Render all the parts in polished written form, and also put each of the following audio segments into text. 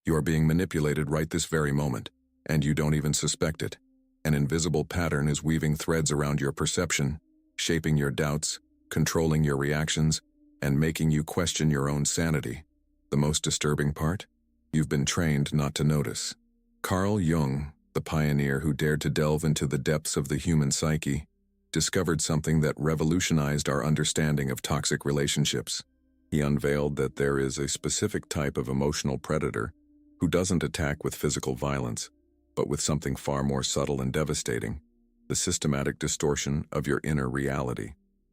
You are being manipulated right this very moment, and you don't even suspect it. An invisible pattern is weaving threads around your perception, shaping your doubts, controlling your reactions, and making you question your own sanity. The most disturbing part? You've been trained not to notice. Carl Jung, the pioneer who dared to delve into the depths of the human psyche, discovered something that revolutionized our understanding of toxic relationships. He unveiled that there is a specific type of emotional predator who doesn't attack with physical violence, but with something far more subtle and devastating: the systematic distortion of your inner reality.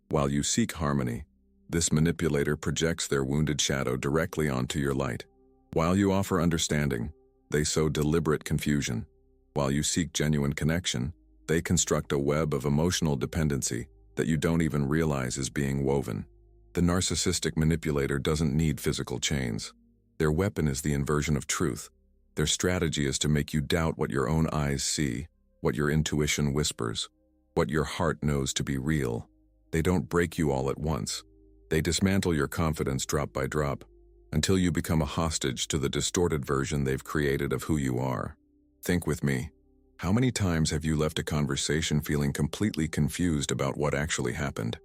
While you seek harmony, this manipulator projects their wounded shadow directly onto your light. While you offer understanding, they sow deliberate confusion. While you seek genuine connection, they construct a web of emotional dependency that you don't even realize is being woven. The narcissistic manipulator doesn't need physical chains. Their weapon is the inversion of truth. Their strategy is to make you doubt what your own eyes see, what your intuition whispers, what your heart knows to be real. They don't break you all at once. They dismantle your confidence drop by drop, until you become a hostage to the distorted version they've created of who you are. Think with me. How many times have you left a conversation feeling completely confused about what actually happened?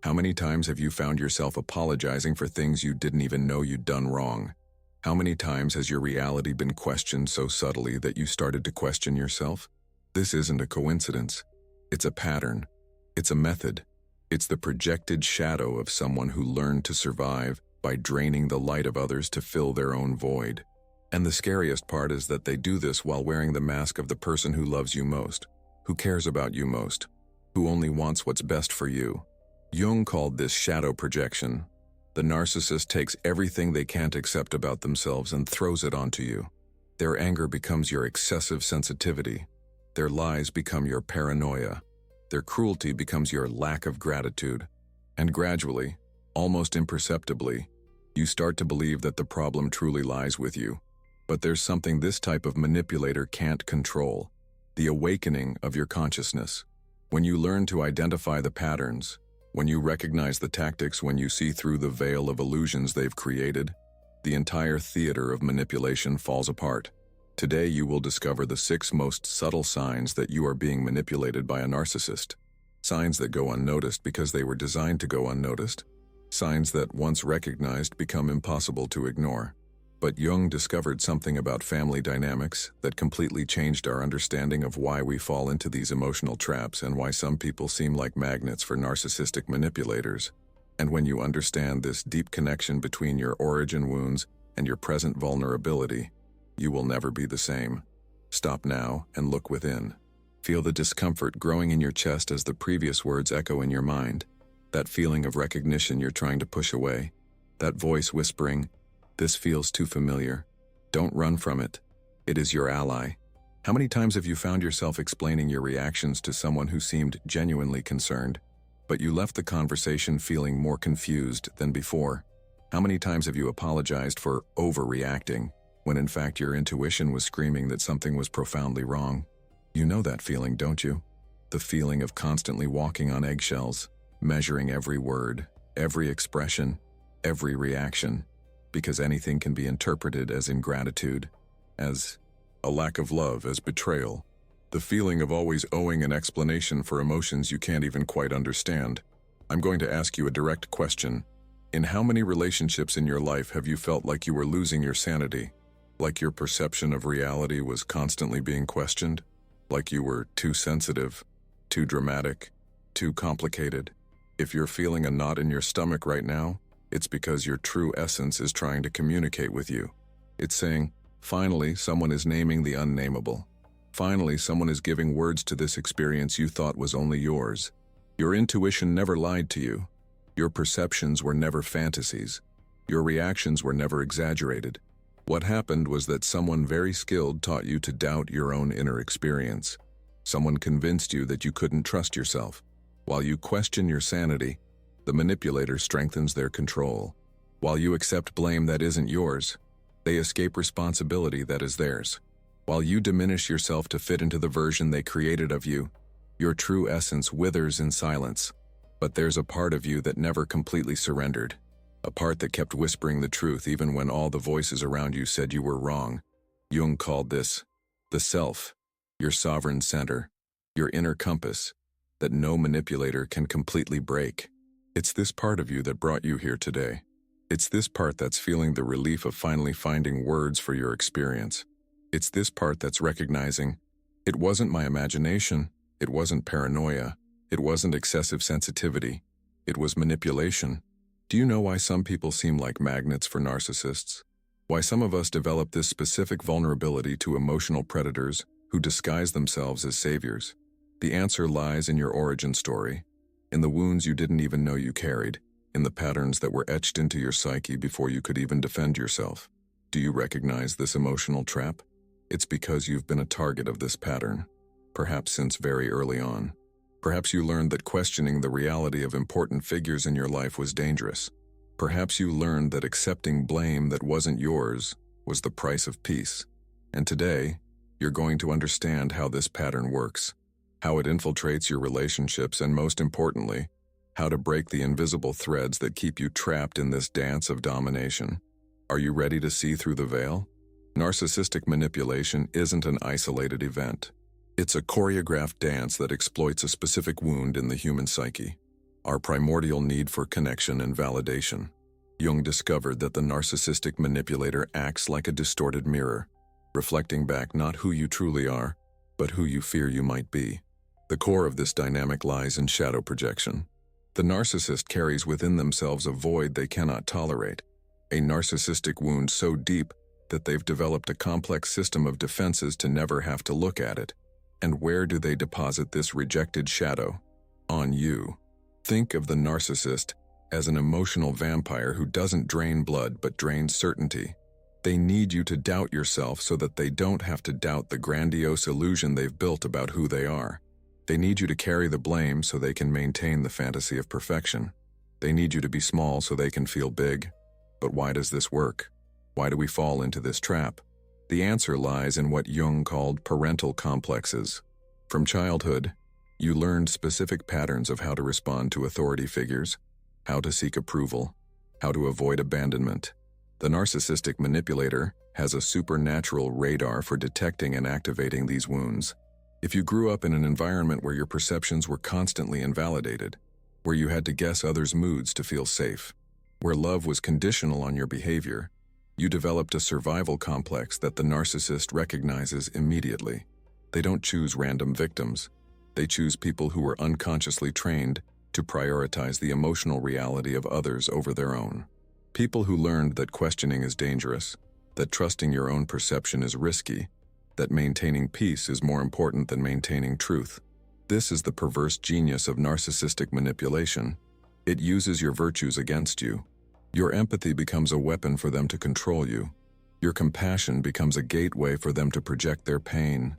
How many times have you found yourself apologizing for things you didn't even know you'd done wrong? How many times has your reality been questioned so subtly that you started to question yourself? This isn't a coincidence. It's a pattern. It's a method. It's the projected shadow of someone who learned to survive by draining the light of others to fill their own void. And the scariest part is that they do this while wearing the mask of the person who loves you most, who cares about you most, who only wants what's best for you. Jung called this shadow projection. The narcissist takes everything they can't accept about themselves and throws it onto you. Their anger becomes your excessive sensitivity. Their lies become your paranoia. Their cruelty becomes your lack of gratitude. And gradually, almost imperceptibly, you start to believe that the problem truly lies with you. But there's something this type of manipulator can't control: the awakening of your consciousness. When you learn to identify the patterns, when you recognize the tactics, when you see through the veil of illusions they've created, the entire theater of manipulation falls apart. Today you will discover the 6 most subtle signs that you are being manipulated by a narcissist. Signs that go unnoticed because they were designed to go unnoticed. Signs that, once recognized, become impossible to ignore. But Jung discovered something about family dynamics that completely changed our understanding of why we fall into these emotional traps and why some people seem like magnets for narcissistic manipulators. And when you understand this deep connection between your origin wounds and your present vulnerability, you will never be the same. Stop now and look within. Feel the discomfort growing in your chest as the previous words echo in your mind. That feeling of recognition you're trying to push away. That voice whispering, "This feels too familiar." Don't run from it. It is your ally. How many times have you found yourself explaining your reactions to someone who seemed genuinely concerned, but you left the conversation feeling more confused than before? How many times have you apologized for overreacting, when in fact your intuition was screaming that something was profoundly wrong? You know that feeling, don't you? The feeling of constantly walking on eggshells, measuring every word, every expression, every reaction, because anything can be interpreted as ingratitude, as a lack of love, as betrayal. The feeling of always owing an explanation for emotions you can't even quite understand. I'm going to ask you a direct question. In how many relationships in your life have you felt like you were losing your sanity? Like your perception of reality was constantly being questioned? Like you were too sensitive, too dramatic, too complicated? If you're feeling a knot in your stomach right now, it's because your true essence is trying to communicate with you. It's saying, finally, someone is naming the unnameable. Finally, someone is giving words to this experience you thought was only yours. Your intuition never lied to you. Your perceptions were never fantasies. Your reactions were never exaggerated. What happened was that someone very skilled taught you to doubt your own inner experience. Someone convinced you that you couldn't trust yourself. While you question your sanity, the manipulator strengthens their control. While you accept blame that isn't yours, they escape responsibility that is theirs. While you diminish yourself to fit into the version they created of you, your true essence withers in silence. But there's a part of you that never completely surrendered. A part that kept whispering the truth even when all the voices around you said you were wrong. Jung called this the self, your sovereign center, your inner compass, that no manipulator can completely break. It's this part of you that brought you here today. It's this part that's feeling the relief of finally finding words for your experience. It's this part that's recognizing, it wasn't my imagination, it wasn't paranoia, it wasn't excessive sensitivity, it was manipulation. Do you know why some people seem like magnets for narcissists? Why some of us develop this specific vulnerability to emotional predators who disguise themselves as saviors? The answer lies in your origin story, in the wounds you didn't even know you carried, in the patterns that were etched into your psyche before you could even defend yourself. Do you recognize this emotional trap? It's because you've been a target of this pattern, perhaps since very early on. Perhaps you learned that questioning the reality of important figures in your life was dangerous. Perhaps you learned that accepting blame that wasn't yours was the price of peace. And today, you're going to understand how this pattern works, how it infiltrates your relationships, and most importantly, how to break the invisible threads that keep you trapped in this dance of domination. Are you ready to see through the veil? Narcissistic manipulation isn't an isolated event. It's a choreographed dance that exploits a specific wound in the human psyche, our primordial need for connection and validation. Jung discovered that the narcissistic manipulator acts like a distorted mirror, reflecting back not who you truly are, but who you fear you might be. The core of this dynamic lies in shadow projection. The narcissist carries within themselves a void they cannot tolerate, a narcissistic wound so deep that they've developed a complex system of defenses to never have to look at it. And where do they deposit this rejected shadow? On you. Think of the narcissist as an emotional vampire who doesn't drain blood but drains certainty. They need you to doubt yourself so that they don't have to doubt the grandiose illusion they've built about who they are. They need you to carry the blame so they can maintain the fantasy of perfection. They need you to be small so they can feel big. But why does this work? Why do we fall into this trap? The answer lies in what Jung called parental complexes. From childhood, you learned specific patterns of how to respond to authority figures, how to seek approval, how to avoid abandonment. The narcissistic manipulator has a supernatural radar for detecting and activating these wounds. If you grew up in an environment where your perceptions were constantly invalidated, where you had to guess others' moods to feel safe, where love was conditional on your behavior, you developed a survival complex that the narcissist recognizes immediately. They don't choose random victims. They choose people who were unconsciously trained to prioritize the emotional reality of others over their own. People who learned that questioning is dangerous, that trusting your own perception is risky, that maintaining peace is more important than maintaining truth. This is the perverse genius of narcissistic manipulation. It uses your virtues against you. Your empathy becomes a weapon for them to control you. Your compassion becomes a gateway for them to project their pain.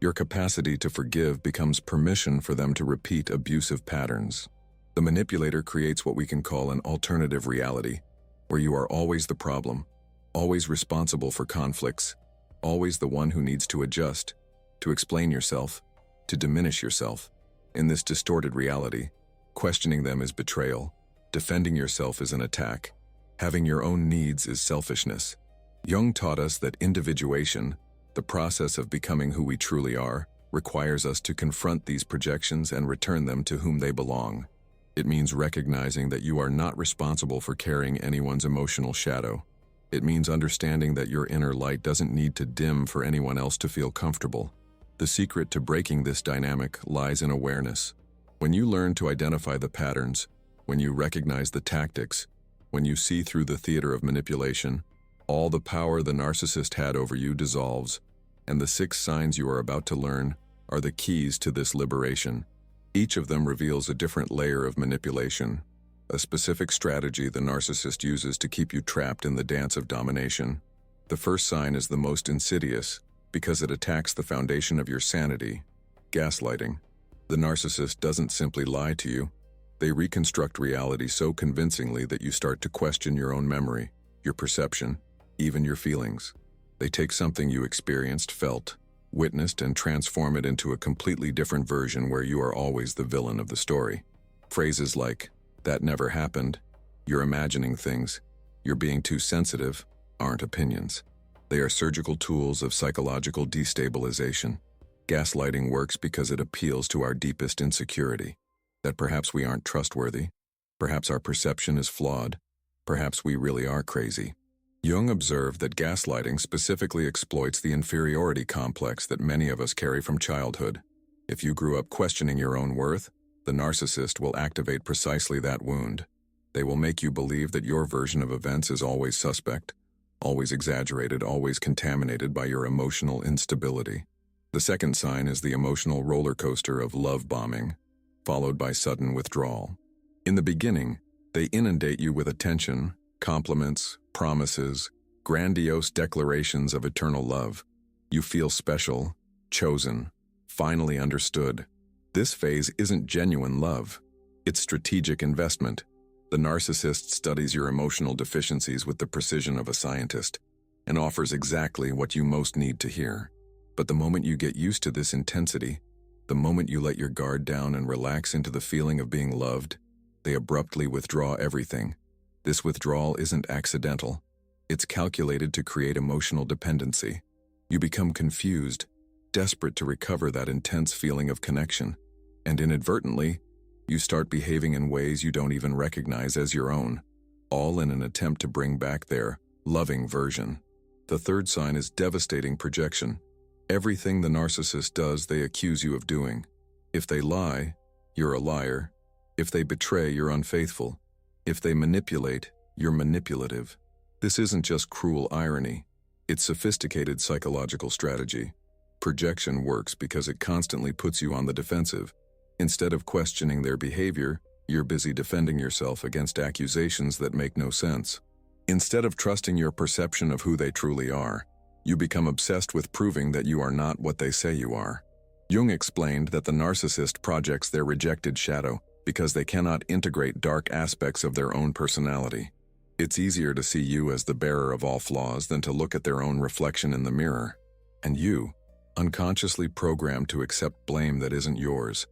Your capacity to forgive becomes permission for them to repeat abusive patterns. The manipulator creates what we can call an alternative reality, where you are always the problem, always responsible for conflicts, always the one who needs to adjust, to explain yourself, to diminish yourself. In this distorted reality, questioning them is betrayal, defending yourself is an attack, having your own needs is selfishness. Jung taught us that individuation, the process of becoming who we truly are, requires us to confront these projections and return them to whom they belong. It means recognizing that you are not responsible for carrying anyone's emotional shadow. It means understanding that your inner light doesn't need to dim for anyone else to feel comfortable. The secret to breaking this dynamic lies in awareness. When you learn to identify the patterns, when you recognize the tactics, when you see through the theater of manipulation, all the power the narcissist had over you dissolves, and the 6 signs you are about to learn are the keys to this liberation. Each of them reveals a different layer of manipulation, a specific strategy the narcissist uses to keep you trapped in the dance of domination. The first sign is the most insidious because it attacks the foundation of your sanity: gaslighting. The narcissist doesn't simply lie to you. They reconstruct reality so convincingly that you start to question your own memory, your perception, even your feelings. They take something you experienced, felt, witnessed, and transform it into a completely different version where you are always the villain of the story. Phrases like, "That never happened," "You're imagining things," "You're being too sensitive," aren't opinions. They are surgical tools of psychological destabilization. Gaslighting works because it appeals to our deepest insecurity, that perhaps we aren't trustworthy, perhaps our perception is flawed, perhaps we really are crazy. Jung observed that gaslighting specifically exploits the inferiority complex that many of us carry from childhood. If you grew up questioning your own worth, the narcissist will activate precisely that wound. They will make you believe that your version of events is always suspect, always exaggerated, always contaminated by your emotional instability. The second sign is the emotional roller coaster of love bombing, followed by sudden withdrawal. In the beginning, they inundate you with attention, compliments, promises, grandiose declarations of eternal love. You feel special, chosen, finally understood. This phase isn't genuine love. It's strategic investment. The narcissist studies your emotional deficiencies with the precision of a scientist and offers exactly what you most need to hear. But the moment you get used to this intensity, the moment you let your guard down and relax into the feeling of being loved, they abruptly withdraw everything. This withdrawal isn't accidental. It's calculated to create emotional dependency. You become confused, desperate to recover that intense feeling of connection, and inadvertently, you start behaving in ways you don't even recognize as your own, all in an attempt to bring back their loving version. The third sign is devastating projection. Everything the narcissist does, they accuse you of doing. If they lie, you're a liar. If they betray, you're unfaithful. If they manipulate, you're manipulative. This isn't just cruel irony. It's sophisticated psychological strategy. Projection works because it constantly puts you on the defensive. Instead of questioning their behavior, you're busy defending yourself against accusations that make no sense. Instead of trusting your perception of who they truly are, you become obsessed with proving that you are not what they say you are. Jung explained that the narcissist projects their rejected shadow because they cannot integrate dark aspects of their own personality. It's easier to see you as the bearer of all flaws than to look at their own reflection in the mirror. And you, unconsciously programmed to accept blame that isn't yours,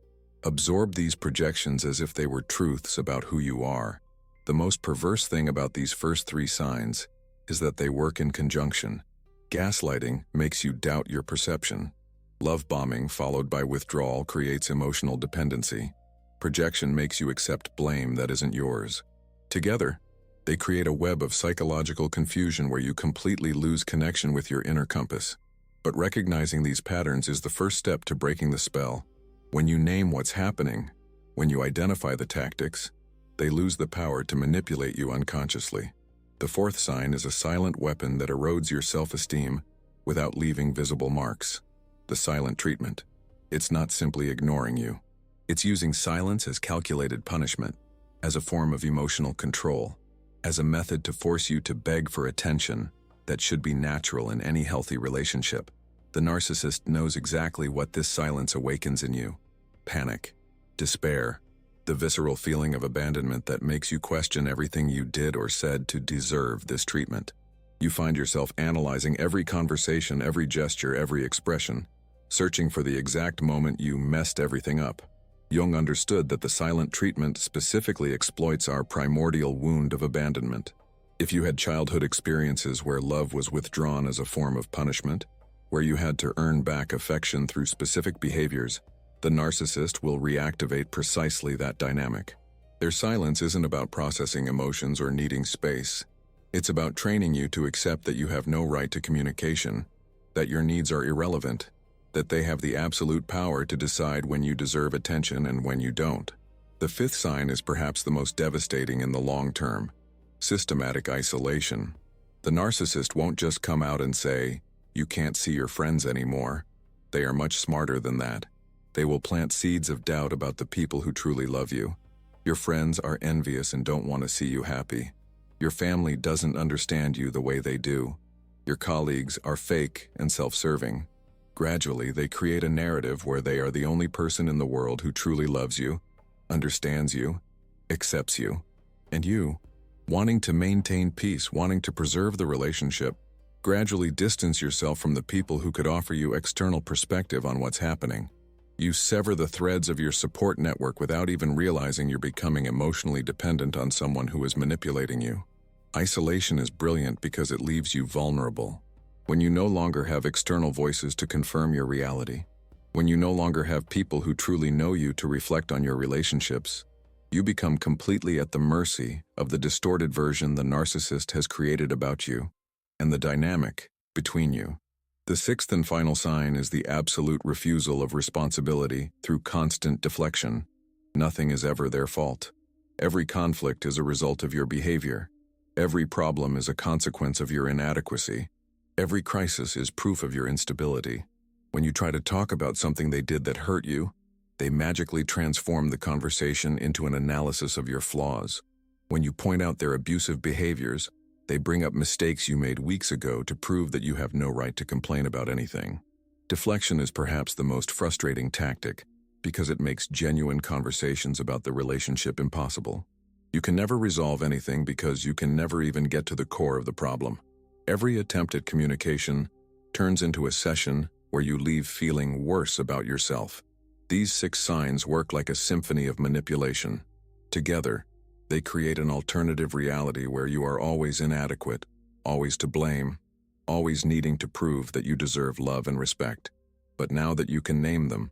absorb these projections as if they were truths about who you are. The most perverse thing about these first three signs is that they work in conjunction. Gaslighting makes you doubt your perception. Love bombing followed by withdrawal creates emotional dependency. Projection makes you accept blame that isn't yours. Together, they create a web of psychological confusion where you completely lose connection with your inner compass. But recognizing these patterns is the first step to breaking the spell. When you name what's happening, when you identify the tactics, they lose the power to manipulate you unconsciously. The fourth sign is a silent weapon that erodes your self-esteem without leaving visible marks. The silent treatment. It's not simply ignoring you. It's using silence as calculated punishment, as a form of emotional control, as a method to force you to beg for attention that should be natural in any healthy relationship. The narcissist knows exactly what this silence awakens in you: panic, despair, the visceral feeling of abandonment that makes you question everything you did or said to deserve this treatment. You find yourself analyzing every conversation, every gesture, every expression, searching for the exact moment you messed everything up. Jung understood that the silent treatment specifically exploits our primordial wound of abandonment. If you had childhood experiences where love was withdrawn as a form of punishment, where you had to earn back affection through specific behaviors, the narcissist will reactivate precisely that dynamic. Their silence isn't about processing emotions or needing space. It's about training you to accept that you have no right to communication, that your needs are irrelevant, that they have the absolute power to decide when you deserve attention and when you don't. The fifth sign is perhaps the most devastating in the long term: systematic isolation. The narcissist won't just come out and say, "You can't see your friends anymore." They are much smarter than that. They will plant seeds of doubt about the people who truly love you. Your friends are envious and don't want to see you happy. Your family doesn't understand you the way they do. Your colleagues are fake and self-serving. Gradually, they create a narrative where they are the only person in the world who truly loves you, understands you, accepts you. And you, wanting to maintain peace, wanting to preserve the relationship, gradually distance yourself from the people who could offer you external perspective on what's happening. You sever the threads of your support network without even realizing you're becoming emotionally dependent on someone who is manipulating you. Isolation is brilliant because it leaves you vulnerable. When you no longer have external voices to confirm your reality. When you no longer have people who truly know you to reflect on your relationships. You become completely at the mercy of the distorted version the narcissist has created about you and the dynamic between you. The sixth and final sign is the absolute refusal of responsibility through constant deflection. Nothing is ever their fault. Every conflict is a result of your behavior. Every problem is a consequence of your inadequacy. Every crisis is proof of your instability. When you try to talk about something they did that hurt you, they magically transform the conversation into an analysis of your flaws. When you point out their abusive behaviors, they bring up mistakes you made weeks ago to prove that you have no right to complain about anything. Deflection is perhaps the most frustrating tactic because it makes genuine conversations about the relationship impossible. You can never resolve anything because you can never even get to the core of the problem. Every attempt at communication turns into a session where you leave feeling worse about yourself. These 6 signs work like a symphony of manipulation. Together, they create an alternative reality where you are always inadequate, always to blame, always needing to prove that you deserve love and respect. But now that you can name them,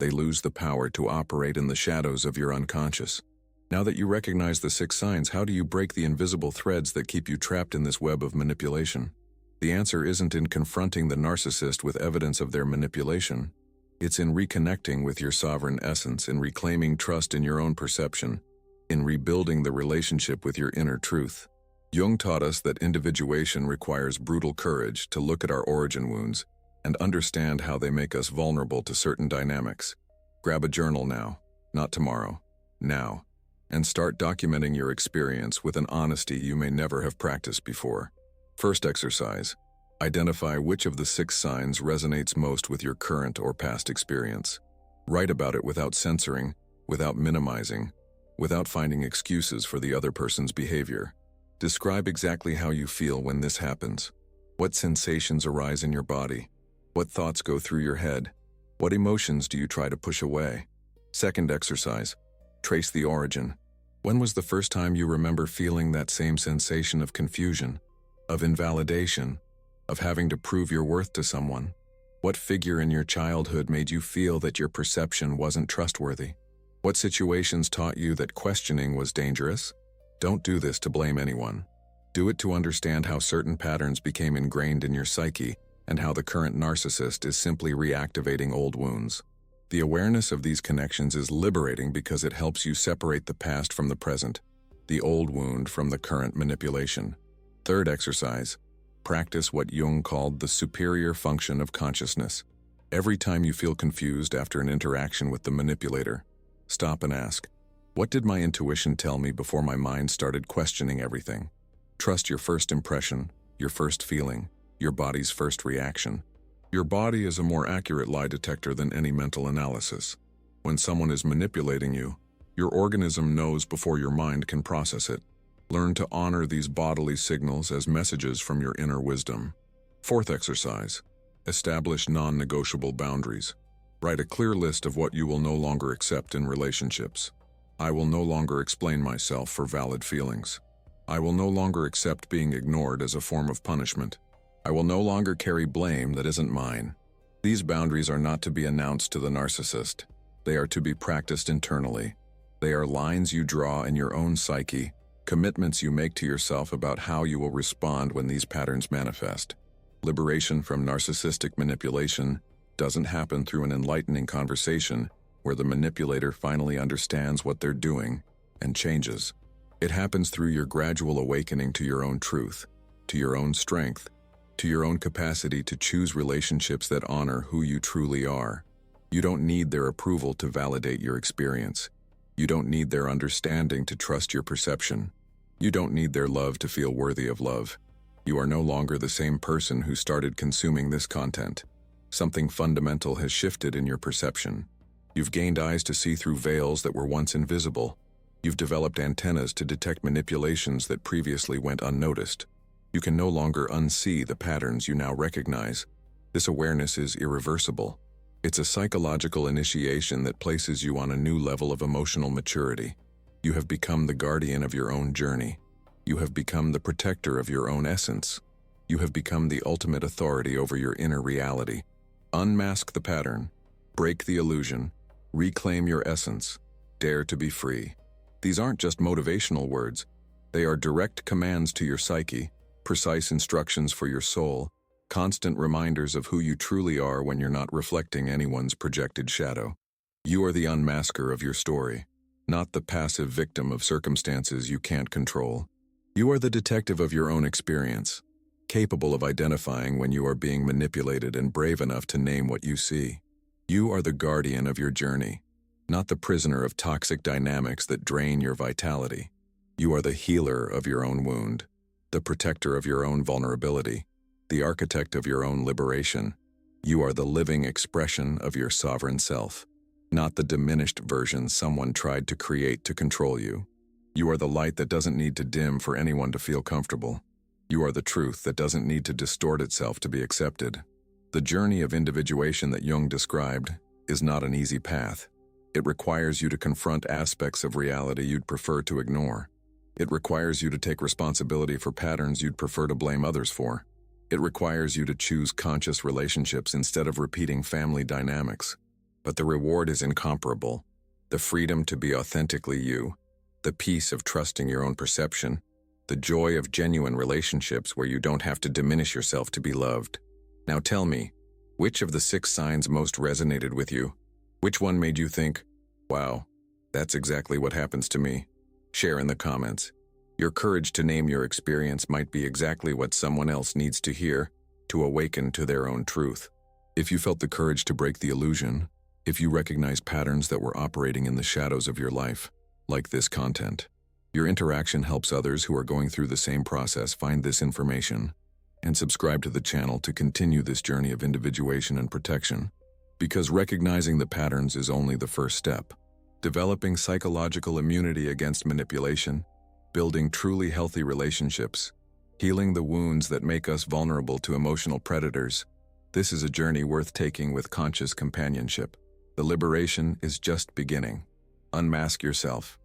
they lose the power to operate in the shadows of your unconscious. Now that you recognize the 6 signs, how do you break the invisible threads that keep you trapped in this web of manipulation? The answer isn't in confronting the narcissist with evidence of their manipulation. It's in reconnecting with your sovereign essence, in reclaiming trust in your own perception, in rebuilding the relationship with your inner truth. Jung taught us that individuation requires brutal courage to look at our origin wounds and understand how they make us vulnerable to certain dynamics. Grab a journal now, not tomorrow, now, and start documenting your experience with an honesty you may never have practiced before. First exercise. Identify which of the 6 signs resonates most with your current or past experience. Write about it without censoring, without minimizing, without finding excuses for the other person's behavior. Describe exactly how you feel when this happens. What sensations arise in your body? What thoughts go through your head? What emotions do you try to push away? Second exercise. Trace the origin. When was the first time you remember feeling that same sensation of confusion, of invalidation, of having to prove your worth to someone? What figure in your childhood made you feel that your perception wasn't trustworthy? What situations taught you that questioning was dangerous? Don't do this to blame anyone. Do it to understand how certain patterns became ingrained in your psyche and how the current narcissist is simply reactivating old wounds. The awareness of these connections is liberating because it helps you separate the past from the present, the old wound from the current manipulation. Third exercise. Practice what Jung called the superior function of consciousness. Every time you feel confused after an interaction with the manipulator, stop and ask, what did my intuition tell me before my mind started questioning everything? Trust your first impression, your first feeling, your body's first reaction. Your body is a more accurate lie detector than any mental analysis. When someone is manipulating you, your organism knows before your mind can process it. Learn to honor these bodily signals as messages from your inner wisdom. Fourth exercise. Establish non-negotiable boundaries. Write a clear list of what you will no longer accept in relationships. I will no longer explain myself for valid feelings. I will no longer accept being ignored as a form of punishment. I will no longer carry blame that isn't mine. These boundaries are not to be announced to the narcissist. They are to be practiced internally. They are lines you draw in your own psyche, commitments you make to yourself about how you will respond when these patterns manifest. Liberation from narcissistic manipulation doesn't happen through an enlightening conversation where the manipulator finally understands what they're doing and changes. It happens through your gradual awakening to your own truth, to your own strength, to your own capacity to choose relationships that honor who you truly are. You don't need their approval to validate your experience. You don't need their understanding to trust your perception. You don't need their love to feel worthy of love. You are no longer the same person who started consuming this content. Something fundamental has shifted in your perception. You've gained eyes to see through veils that were once invisible. You've developed antennas to detect manipulations that previously went unnoticed. You can no longer unsee the patterns you now recognize. This awareness is irreversible. It's a psychological initiation that places you on a new level of emotional maturity. You have become the guardian of your own journey. You have become the protector of your own essence. You have become the ultimate authority over your inner reality. Unmask the pattern, break the illusion, reclaim your essence, dare to be free. These aren't just motivational words. They are direct commands to your psyche, precise instructions for your soul, constant reminders of who you truly are when you're not reflecting anyone's projected shadow. You are the unmasker of your story, not the passive victim of circumstances you can't control. You are the detective of your own experience, capable of identifying when you are being manipulated and brave enough to name what you see. You are the guardian of your journey, not the prisoner of toxic dynamics that drain your vitality. You are the healer of your own wound, the protector of your own vulnerability, the architect of your own liberation. You are the living expression of your sovereign self, not the diminished version someone tried to create to control you. You are the light that doesn't need to dim for anyone to feel comfortable. You are the truth that doesn't need to distort itself to be accepted. The journey of individuation that Jung described is not an easy path. It requires you to confront aspects of reality you'd prefer to ignore. It requires you to take responsibility for patterns you'd prefer to blame others for. It requires you to choose conscious relationships instead of repeating family dynamics. But the reward is incomparable. The freedom to be authentically you, the peace of trusting your own perception, the joy of genuine relationships where you don't have to diminish yourself to be loved. Now tell me, which of the 6 signs most resonated with you? Which one made you think, wow, that's exactly what happens to me? Share in the comments. Your courage to name your experience might be exactly what someone else needs to hear to awaken to their own truth. If you felt the courage to break the illusion, if you recognize patterns that were operating in the shadows of your life, like this content, your interaction helps others who are going through the same process find this information, and subscribe to the channel to continue this journey of individuation and protection. Because recognizing the patterns is only the first step. Developing psychological immunity against manipulation, building truly healthy relationships, healing the wounds that make us vulnerable to emotional predators. This is a journey worth taking with conscious companionship. The liberation is just beginning. Unmask yourself.